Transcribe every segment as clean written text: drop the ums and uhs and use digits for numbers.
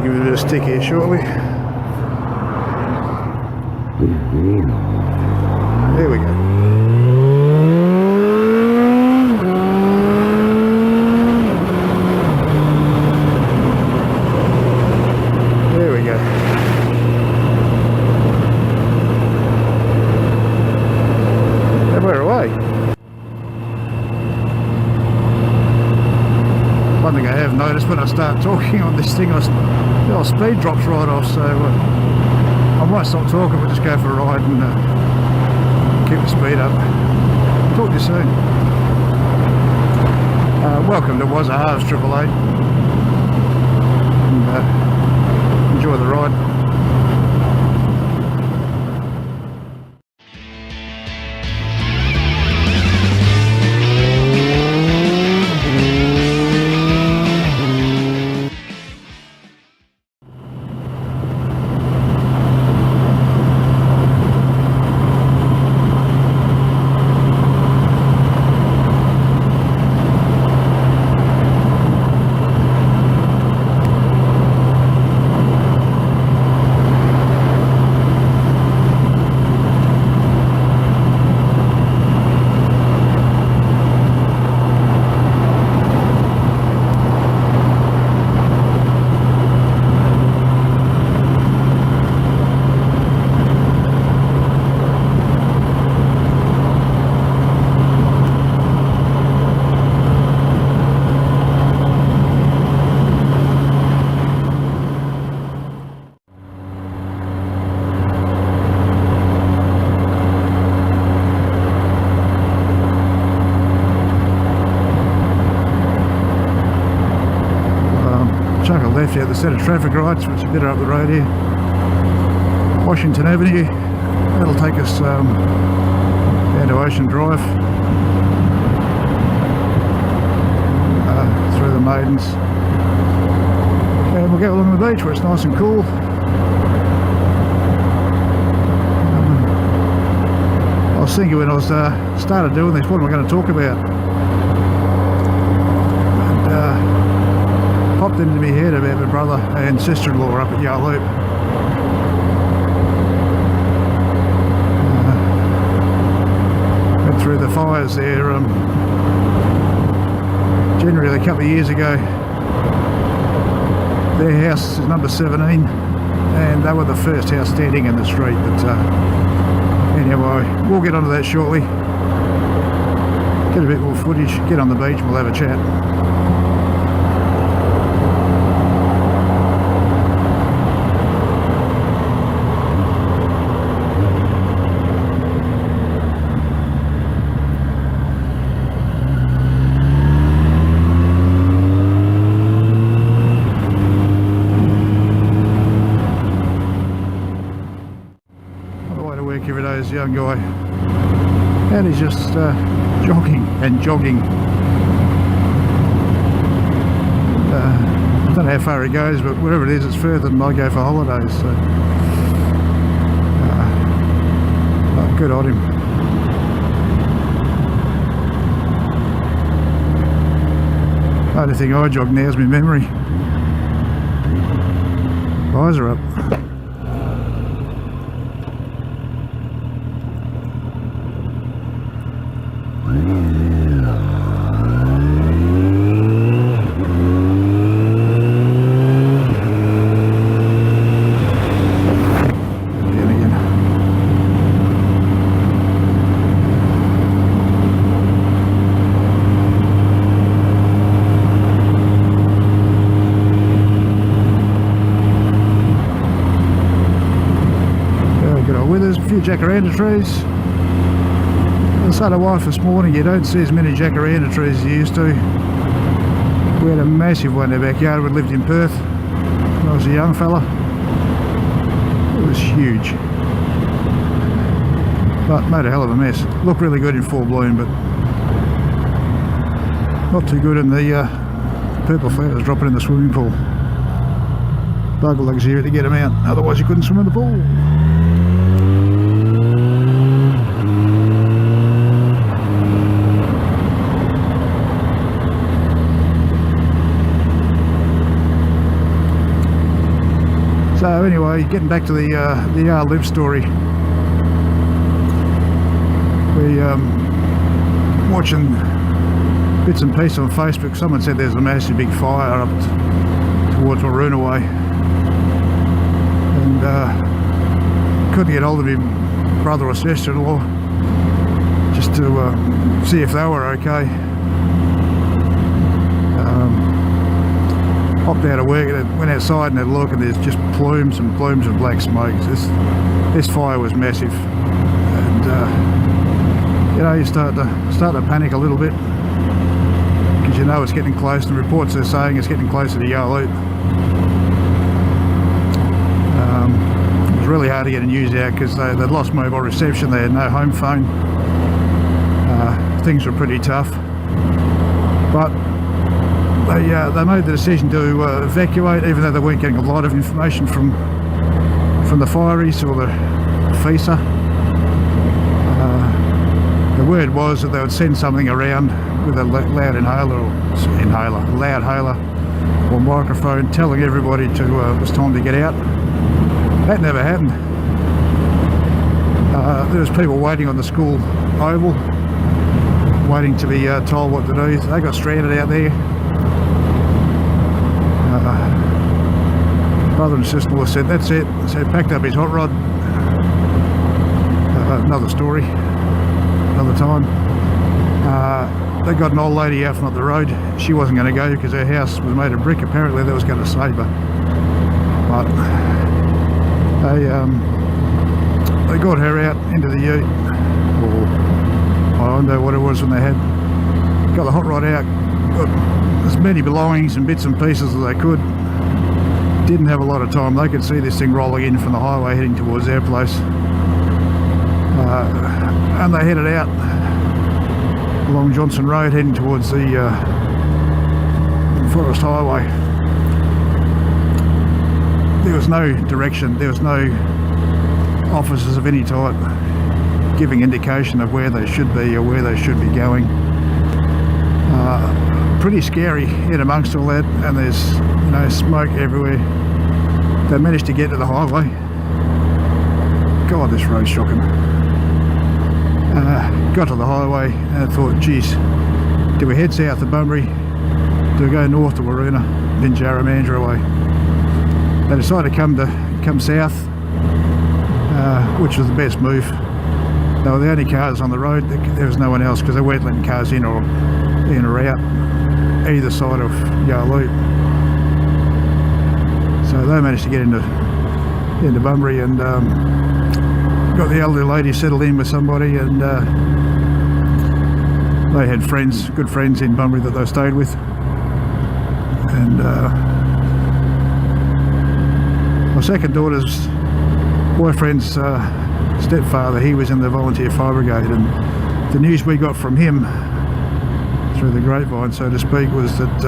Should give it a bit of stick here shortly. There we go. There we go. And we're away. One thing I have noticed when I start talking on this thing, our speed drops right off, so I might stop talking, but just go for a ride and keep the speed up. Talk to you soon. Welcome to Was a Halves 888, and enjoy the ride. Chuck a left out the set of traffic lights, which are better up the road here. Washington Avenue, that'll take us down to Ocean Drive, through the Maidens, and we'll go along the beach where it's nice and cool. I was thinking when I was started doing this, what am I going to talk about? Popped into my head about my brother and sister-in-law up at Yarloop. Went through the fires there generally a couple of years ago. Their house is number 17 and they were the first house standing in the street, but anyway, we'll get onto that shortly. Get a bit more footage, get on the beach and we'll have a chat. Every day as a young guy, and he's just jogging and jogging. I don't know how far he goes, but wherever it is, it's further than I go for holidays, so good on him. The only thing I jog now is my memory. Eyes are up. Few jacaranda trees. I said to my wife this morning, you don't see as many jacaranda trees as you used to. We had a massive one in our backyard. We lived in Perth when I was a young fella. It was huge, but made a hell of a mess. Looked really good in full bloom, but not too good in the purple flowers dropping in the swimming pool. Bug lugs here to get them out, otherwise you couldn't swim in the pool. So anyway, getting back to the Yarloop story. We watching bits and pieces on Facebook. Someone said there's a massive big fire up towards Maroona Way, and couldn't get hold of him brother or sister-in-law just to see if they were okay. Hopped out of work and went outside and had a look, and there's just plumes and plumes of black smoke. This fire was massive, and you know, you start to panic a little bit, because you know it's getting close, and reports are saying it's getting closer to Yarloop. It was really hard to get the news out because they'd lost mobile reception, they had no home phone. Things were pretty tough, but they made the decision to evacuate, even though they weren't getting a lot of information from the fireys or the FISA. The word was that they would send something around with a loud loud hailer or microphone telling everybody it was time to get out. That never happened. There was people waiting on the school oval, waiting to be told what to do. They got stranded out there. Brother and sister-in-law said that's it, so he packed up his hot rod. Another story, another time. They got an old lady out from up the road. She wasn't going to go because her house was made of brick. Apparently that was going to save her, but they got her out into the ute, or I don't know what it was when they had got the hot rod out, got as many belongings and bits and pieces as they could. Didn't have a lot of time. They could see this thing rolling in from the highway heading towards their place, and they headed out along Johnson Road heading towards the Forest Highway. There was no direction, there was no officers of any type giving indication of where they should be or where they should be going. Pretty scary in amongst all that, and there's, you know, smoke everywhere. They managed to get to the highway. God, this road's shocking. Got to the highway and I thought, geez, do we head south to Bunbury? Do we go north to Maroona, then Jarramandra way? They decided to come south, which was the best move. They were the only cars on the road. There was no one else because they weren't letting cars in or out either side of Yarloop. So they managed to get into Bunbury and got the elderly lady settled in with somebody, and they had friends, good friends in Bunbury that they stayed with. And my second daughter's boyfriend's stepfather, he was in the volunteer fire brigade, and the news we got from him through the grapevine, so to speak, was that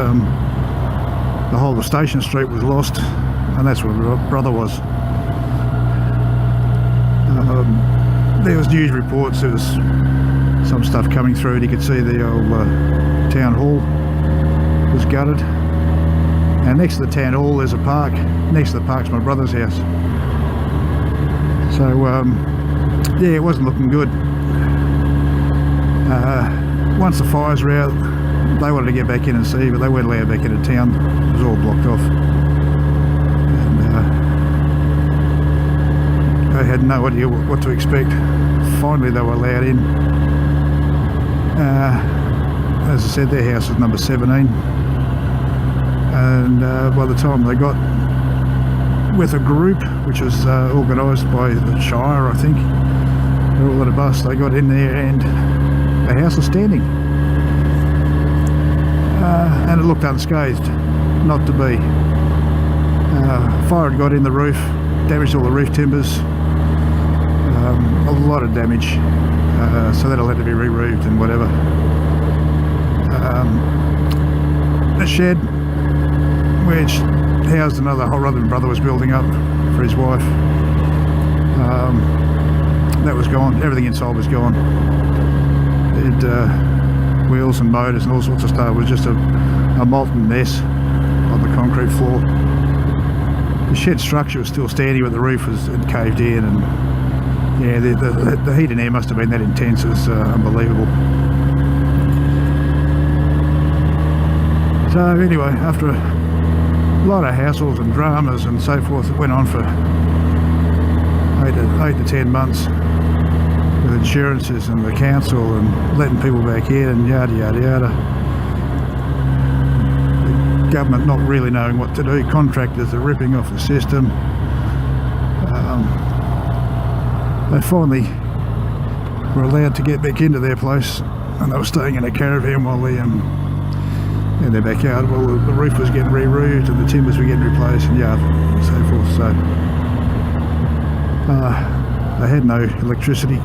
the whole of Station Street was lost, and that's where my brother was. There was news reports, there was some stuff coming through, and you could see the old town hall was gutted, and next to the town hall there's a park. Next to the park's my brother's house. So yeah, it wasn't looking good. Once the fires were out, they wanted to get back in and see, but they weren't allowed back into town. It was all blocked off, and they had no idea what to expect. Finally they were allowed in. As I said, their house was number 17, and by the time they got with a group which was organised by the Shire, I think, they all had a bus, they got in there and the house was standing, and it looked unscathed. Not to be. Fire had got in the roof, damaged all the roof timbers, a lot of damage, so that'll have to be re-roofed and whatever. The shed, which housed another hot rod that my brother was building up for his wife, that was gone. Everything inside was gone. It wheels and motors and all sorts of stuff. It was just a molten mess on the concrete floor. the shed structure was still standing, but the roof had caved in, and yeah, the heat and air must have been that intense. It was unbelievable. So anyway, after a lot of hassles and dramas and so forth, it went on for 8 to 10 months with insurances and the council and letting people back in and yada yada yada. The government not really knowing what to do. Contractors are ripping off the system. They finally were allowed to get back into their place, and they were staying in a caravan while they in their backyard. Well, the roof was getting re-roofed and the timbers were getting replaced and yeah, and so forth. So they had no electricity,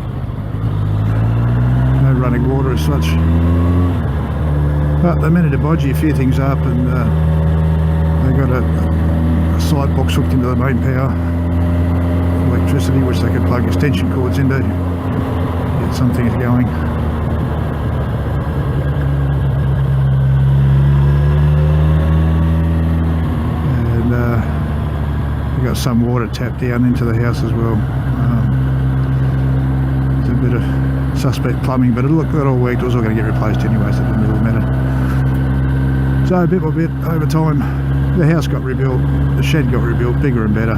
no running water as such. But they managed to bodgy a few things up, and they got a site box hooked into the main power electricity, which they could plug extension cords into, get some things going. We've got some water tapped down into the house as well. There's a bit of suspect plumbing, but look, that all worked. It was all going to get replaced anyway, so it didn't really matter. So bit by bit, over time, the house got rebuilt, the shed got rebuilt, bigger and better.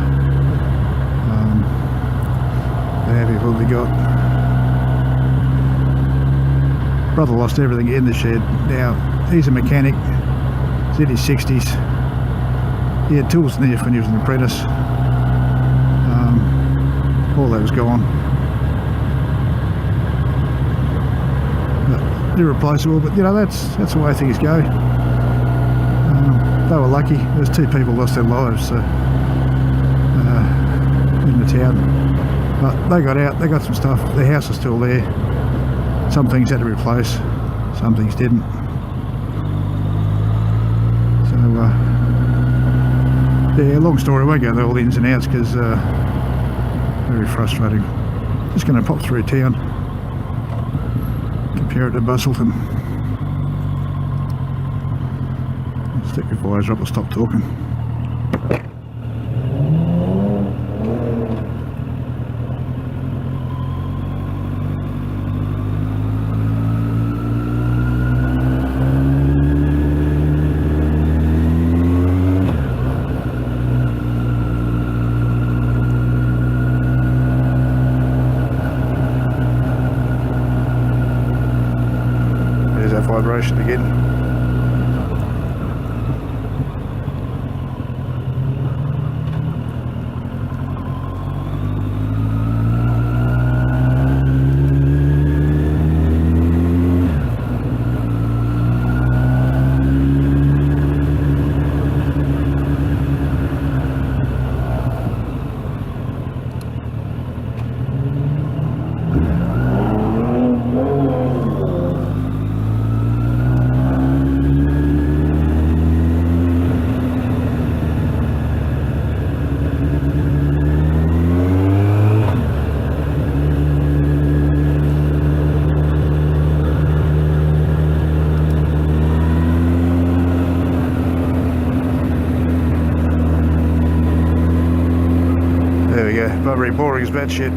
The happy with what they got. Brother lost everything in the shed. Now, he's a mechanic. He's in his 60s. He had tools in there when he was an apprentice. All that was gone. But irreplaceable, but you know, that's the way things go. They were lucky. There's 2 people lost their lives in the town. But they got out, they got some stuff. The house is still there. Some things had to replace, some things didn't. So yeah, long story, I won't go into all the ins and outs because very frustrating. Just going to pop through town, compare it to Busselton. Stick your visor up, I'll stop talking. Vibration again. Not very boring as bad shit.